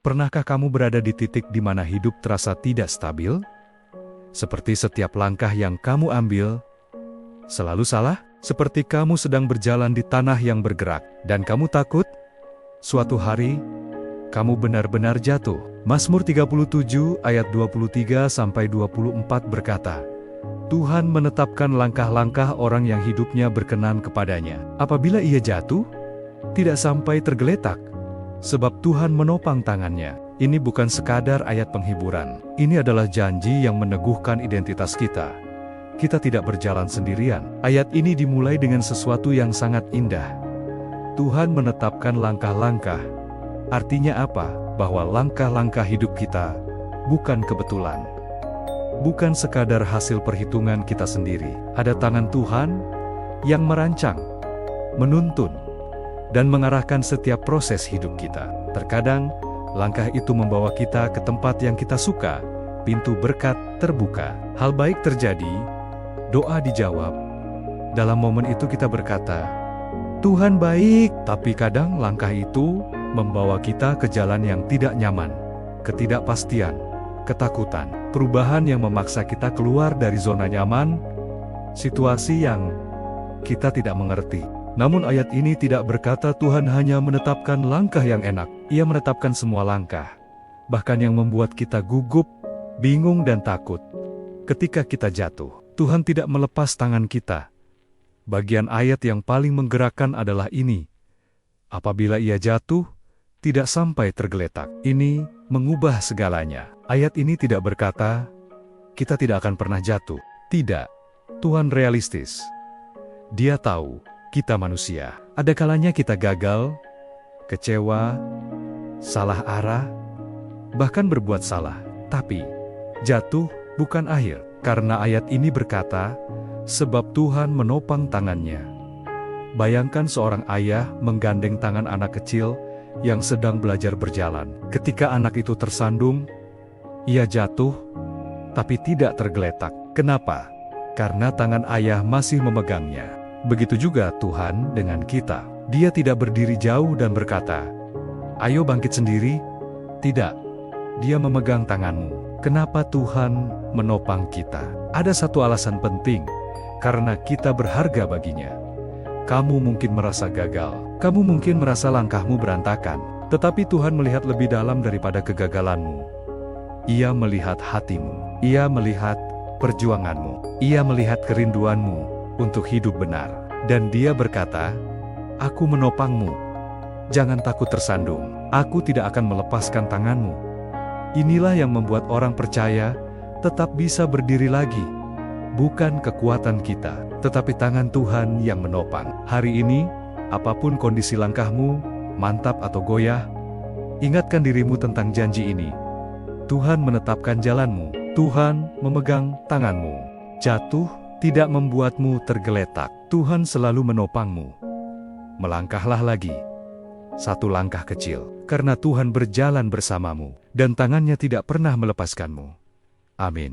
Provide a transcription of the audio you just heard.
Pernahkah kamu berada di titik di mana hidup terasa tidak stabil? Seperti setiap langkah yang kamu ambil selalu salah? Seperti kamu sedang berjalan di tanah yang bergerak, dan kamu takut suatu hari kamu benar-benar jatuh. Mazmur 37 ayat 23-24 berkata, Tuhan menetapkan langkah-langkah orang yang hidupnya berkenan kepadanya. Apabila ia jatuh, tidak sampai tergeletak, sebab Tuhan menopang tangannya. Ini bukan sekadar ayat penghiburan. Ini adalah janji yang meneguhkan identitas kita. Kita tidak berjalan sendirian. Ayat ini dimulai dengan sesuatu yang sangat indah. Tuhan menetapkan langkah-langkah. Artinya apa? Bahwa langkah-langkah hidup kita bukan kebetulan. Bukan sekadar hasil perhitungan kita sendiri. Ada tangan Tuhan yang merancang, menuntun, dan mengarahkan setiap proses hidup kita. Terkadang, langkah itu membawa kita ke tempat yang kita suka, pintu berkat terbuka, hal baik terjadi, doa dijawab. Dalam momen itu kita berkata, Tuhan baik, tapi kadang langkah itu membawa kita ke jalan yang tidak nyaman, ketidakpastian, ketakutan, perubahan yang memaksa kita keluar dari zona nyaman, situasi yang kita tidak mengerti. Namun ayat ini tidak berkata Tuhan hanya menetapkan langkah yang enak. Ia menetapkan semua langkah, bahkan yang membuat kita gugup, bingung dan takut. Ketika kita jatuh, Tuhan tidak melepas tangan kita. Bagian ayat yang paling menggerakkan adalah ini. Apabila ia jatuh, tidak sampai tergeletak. Ini mengubah segalanya. Ayat ini tidak berkata, kita tidak akan pernah jatuh. Tidak, Tuhan realistis. Dia tahu, kita manusia. Ada kalanya kita gagal, kecewa, salah arah, bahkan berbuat salah. Tapi, jatuh bukan akhir. Karena ayat ini berkata, sebab Tuhan menopang tangannya. Bayangkan seorang ayah menggandeng tangan anak kecil yang sedang belajar berjalan. Ketika anak itu tersandung, ia jatuh, tapi tidak tergeletak. Kenapa? Karena tangan ayah masih memegangnya. Begitu juga Tuhan dengan kita. Dia tidak berdiri jauh dan berkata, ayo bangkit sendiri. Tidak, dia memegang tanganmu. Kenapa Tuhan menopang kita? Ada satu alasan penting, karena kita berharga baginya. Kamu mungkin merasa gagal, kamu mungkin merasa langkahmu berantakan, tetapi Tuhan melihat lebih dalam daripada kegagalanmu. Ia melihat hatimu, Ia melihat perjuanganmu, Ia melihat kerinduanmu untuk hidup benar. Dan Dia berkata, aku menopangmu. Jangan takut tersandung, aku tidak akan melepaskan tanganmu. Inilah yang membuat orang percaya tetap bisa berdiri lagi. Bukan kekuatan kita, tetapi tangan Tuhan yang menopang. Hari ini, apapun kondisi langkahmu, mantap atau goyah, ingatkan dirimu tentang janji ini. Tuhan menetapkan jalanmu, Tuhan memegang tanganmu. Jatuh tidak membuatmu tergeletak, Tuhan selalu menopangmu. Melangkahlah lagi. Satu langkah kecil, karena Tuhan berjalan bersamamu, dan tangannya tidak pernah melepaskanmu. Amin.